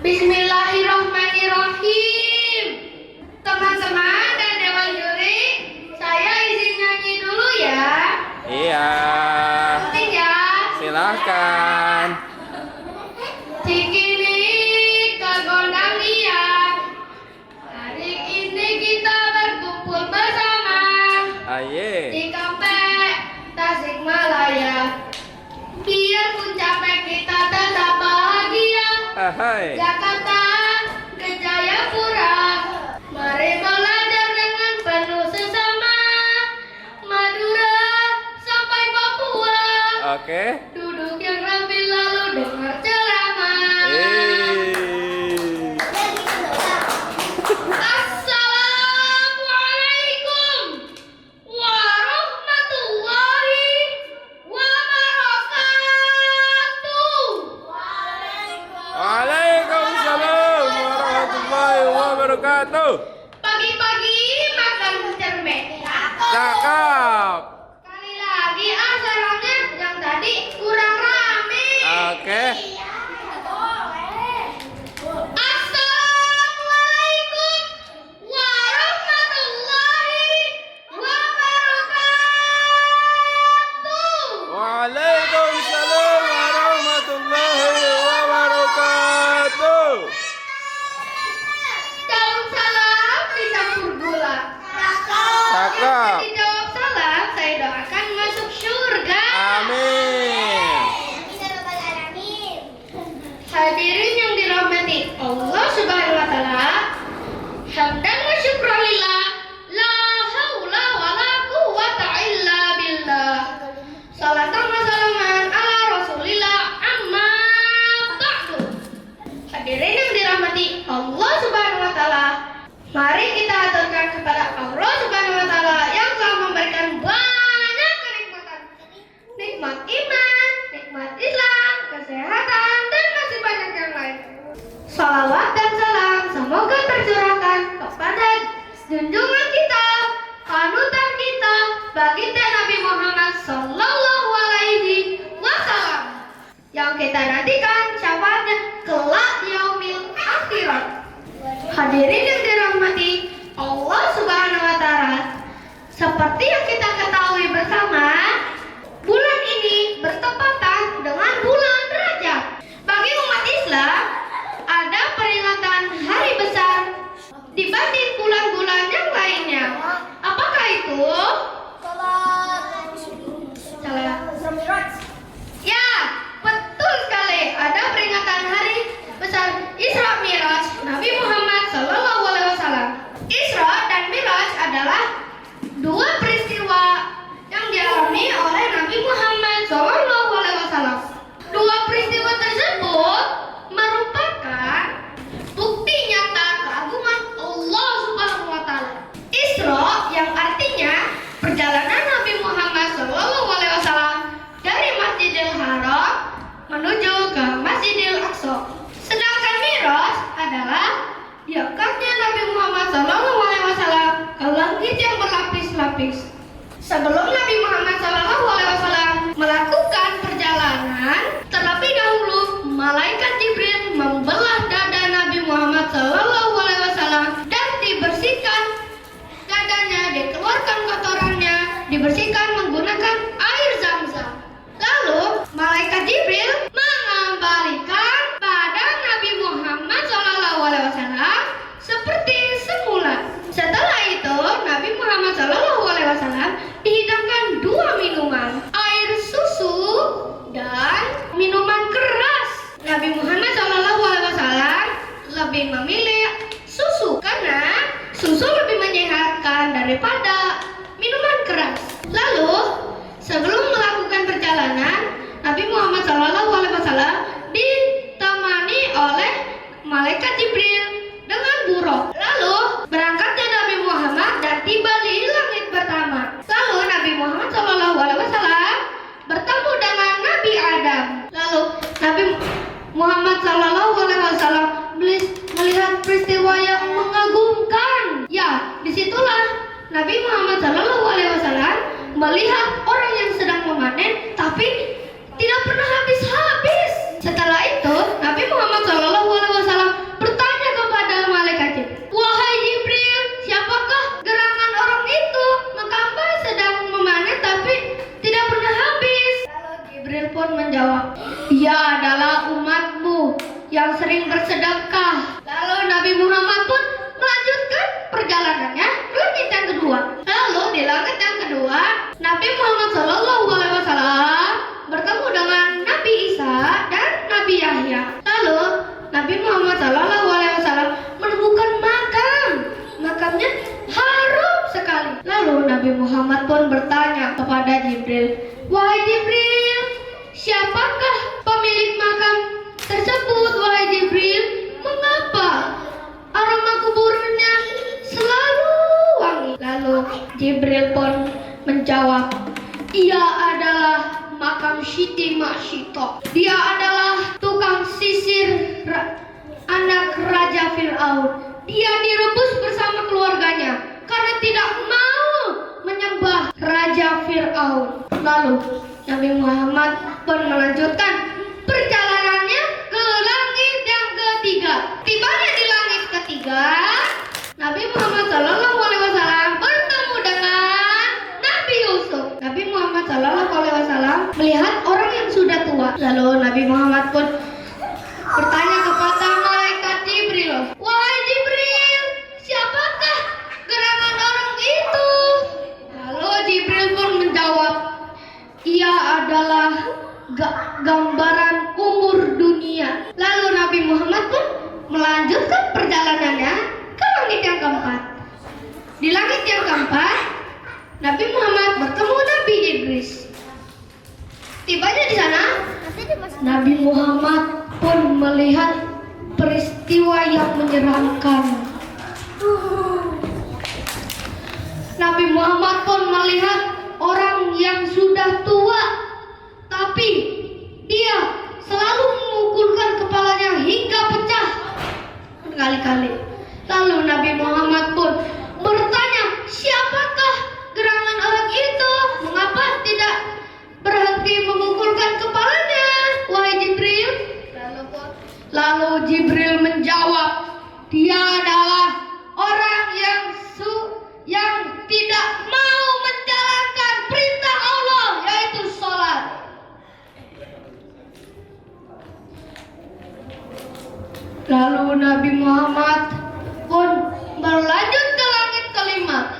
Bismillahirrahmanirrahim. Teman-teman dan dewan juri, saya izin nyanyi dulu ya. Iya. Penting ya. Silahkan. Cikini ke gondang dia. Hari ini kita berkumpul bersama Aye. di kafe Tasikmalaya. Biarpun capek kita tetap bahagia. Hai. Jakarta ke Jayapura, mari belajar dengan penuh sesama. Madura sampai Papua, Oke. duduk yang rapi lalu dengar ceramah. Assalamualaikum warahmatullahi wabarakatuh. Waalaikumsalam warahmatullahi wabarakatuh. Pagi-pagi makan cermek. Cakep. Kali lagi acaranya yang tadi kurang rame. Oke. Assalamualaikum warahmatullahi wabarakatuh. Waalaikumsalam warahmatullahi wabarakatuh. Daun salam dicampur gula. Cakep. Yang dijawab salam, saya doakan masuk surga. Amin. Hadirin yang dirahmati Allah Subhanahu wa taala, hamdan wa syukran lillah, la haula wala quwwata illa billah. Salatan wa salaman ala Rasulillah, amma ba'du. Hadirin yang dirahmati Allah Subhanahu wa taala, mari kita aturkan kepada Allah Subhanahu wa taala yang telah memberikan banyak kenikmatan. Nikmat iman, nikmat Islam, kesehatan, dan masih banyak yang lain. Salawat dan salam semoga tercurahkan kepada junjungan kita, panutan kita, baginda Nabi Muhammad Sallallahu Alaihi Wasallam, yang kita nantikan syafaatnya kelak di yaumil akhirat. Hadirin yang dirahmati Allah Subhanahu wa taala, seperti yang kita ketahui bersama, bulan ini bertepatan dengan bulan Rajab. Bagi umat Islam, ada peringatan hari besar dibanding bulan-bulan yang lainnya. Apakah itu? Salah. Ya, betul sekali. Ada peringatan hari besar Isra Mi'raj Nabi Muhammad Sallallahu Alaihi Wasallam. Isra dan Mi'raj adalah dua peristiwa yang dialami oleh Nabi Muhammad Sallallahu Alaihi Wasallam. Dua peristiwa tersebut merupakan bukti nyata keagungan Allah Subhanahu wa taala. Isra yang artinya perjalanan Nabi Muhammad Sallallahu Alaihi Wasallam dari Masjidil Haram menuju ke Masjidil Aqsa. Sedangkan Mi'raj adalah diangkatnya Nabi Muhammad Sallallahu Alaihi Wasallam ke langit yang berlapis-lapis. Sebelum Nabi Muhammad SAW melakukan perjalanan, terlebih dahulu malaikat Jibril membelah dada Nabi Muhammad SAW dan dibersihkan dadanya, dikeluarkan kotorannya, dibersihkan menggunakan air Zam-Zam. Lalu malaikat Jibril mengembalikan badan Nabi Muhammad SAW seperti semula. Setelah itu Nabi Muhammad SAW dihidangkan dua minuman, air susu dan minuman keras. Nabi Muhammad SAW lebih memilih susu karena susu lebih menyehatkan daripada minuman keras. Lalu sebelum melakukan perjalanan, Nabi Muhammad SAW ditemani oleh malaikat Jibril dengan buruk. Lalu berangkatnya Nabi Muhammad dan tiba di langit pertama. Lalu Nabi Muhammad SAW bertemu dengan Nabi Adam. Lalu Nabi Muhammad SAW melihat peristiwa yang mengagumkan. Ya, disitulah Nabi Muhammad SAW melihat orang yang sedang memanen tapi tidak pernah habis-habis. Setelah itu Nabi Muhammad SAW bersedekah. Lalu Nabi Muhammad pun melanjutkan perjalanannya ke langit yang kedua. Lalu di langit yang kedua, Nabi Muhammad SAW bertemu dengan Nabi Isa dan Nabi Yahya. Lalu Nabi Muhammad SAW menemukan makamnya harum sekali. Lalu Nabi Muhammad pun bertanya kepada Jibril, "Wahai Jibril, siapakah pemilik makam tersebut, wahai Jibril? Mengapa aroma kuburnya selalu wangi?" Lalu Jibril pun menjawab, "Ia adalah makam Siti Masyito. Dia adalah tukang sisir anak Raja Fir'aun. Dia direbus bersama keluarganya karena tidak mau menyembah Raja Fir'aun." Lalu Nabi Muhammad pun melanjutkan perjalanannya ke langit yang ketiga. Tibanya di langit ketiga, Nabi Muhammad SAW bertemu dengan Nabi Yusuf. Nabi Muhammad SAW melihat orang yang sudah tua. Lalu Nabi Muhammad pun bertanya kepada malaikat Jibril, "Wahai Jibril, siapakah gerangan orang itu?" Lalu Jibril pun menjawab, "Ia adalah gambaran umur dunia." Lalu Nabi Muhammad pun melanjutkan perjalanannya ke langit yang keempat. Di langit yang keempat, Nabi Muhammad bertemu Nabi Idris. Tibanya di sana, Nabi Muhammad pun melihat peristiwa yang menyeramkan. Nabi Muhammad pun melihat orang yang sudah tua, tapi dia selalu memukulkan kepalanya hingga pecah berkali-kali. Lalu Nabi Muhammad pun bertanya, "Siapakah gerangan orang itu? Mengapa tidak berhenti memukulkan kepalanya, wahai Jibril?" Lalu Jibril menjawab, "Dia adalah orang yang tidak mau menjalankan perintah Allah, yaitu sholat." Lalu Nabi Muhammad pun berlanjut ke langit kelima.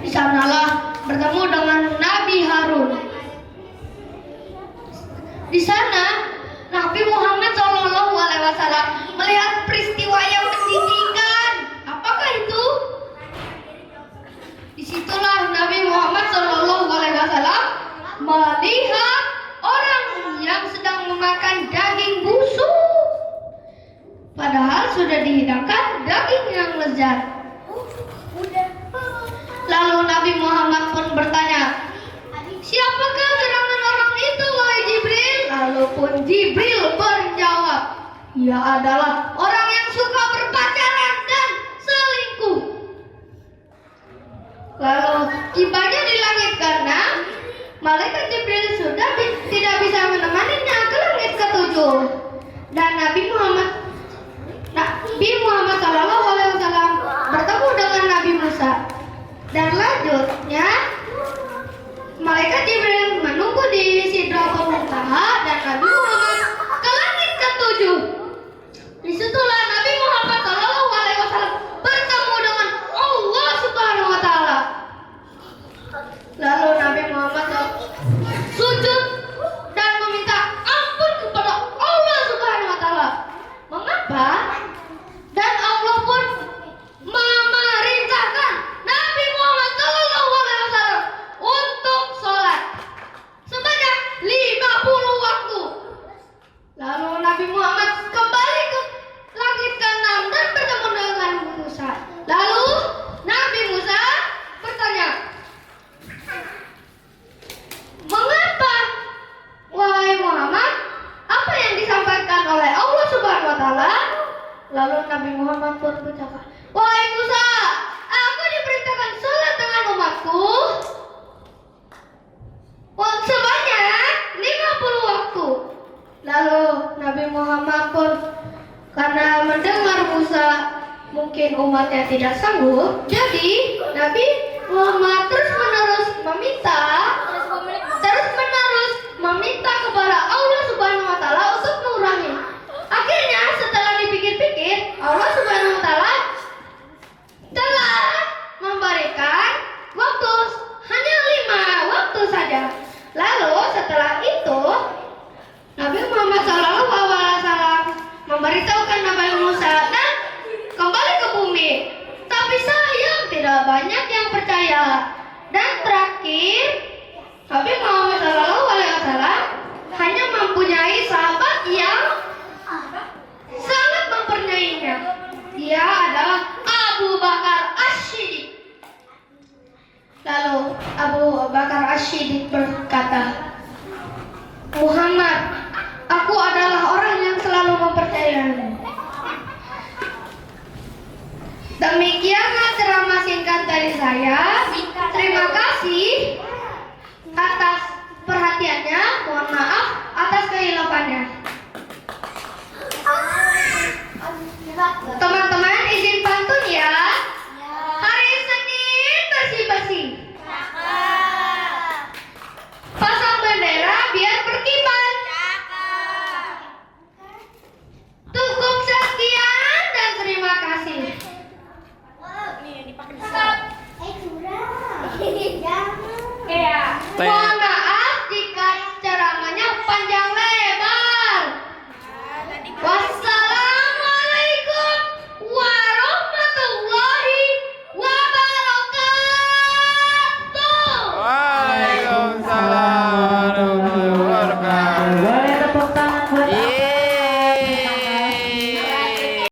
Di sanalah bertemu dengan Nabi Harun. Di sana Nabi Muhammad SAW melihat peristiwa yang menjijikan. Apakah itu? Disitulah Nabi Muhammad SAW melihat orang yang sedang memakan daging busuk, padahal sudah dihidangkan daging yang lezat. Lalu Nabi Muhammad pun bertanya, "Siapakah gerangan orang itu, wahai Jibril?" Lalu pun Jibril menjawab, "Ia adalah orang yang suka berpacaran dan selingkuh." Lalu tibanya di langit keenam, malaikat Jibril sudah tidak bisa menemaninya ke langit ketujuh. Dan Nabi Muhammad SAW bertemu dengan Nabi Musa. Dan lanjutnya malaikat Jibril menunggu di Sidratul Muntaha dan Nabi Muhammad ke langit ketujuh. Disitulah Nabi Muhammad SAW bertemu dengan Allah Subhanahu Wa Taala. Lalu Nabi Muhammad sujud dan meminta ampun kepada Allah Subhanahu Wa Taala. Mengapa? Dan Allah pun memerintahkan Nabi Muhammad SAW untuk sholat sebanyak 50 waktu. Lalu Nabi Muhammad kembali ke langit ke-6 dan bertemu dengan Musa. Lalu Nabi Musa bertanya, "Mengapa, wahai Muhammad, apa yang disampaikan oleh Allah Subhanahu Wa Taala?" Lalu Nabi Muhammad pun berkata, "Wahai Musa, aku diperintahkan sholat dengan umatku sebanyak 50 waktu." Lalu Nabi Muhammad pun karena mendengar Musa mungkin umatnya tidak sanggup, jadi Nabi Muhammad terus menerus meminta kepada Allah Subhanahu Wa Taala untuk mengurangi. Akhirnya Demikianlah ceramah singkat dari saya. Terima kasih atas perhatiannya. Mohon maaf atas kehilafannya.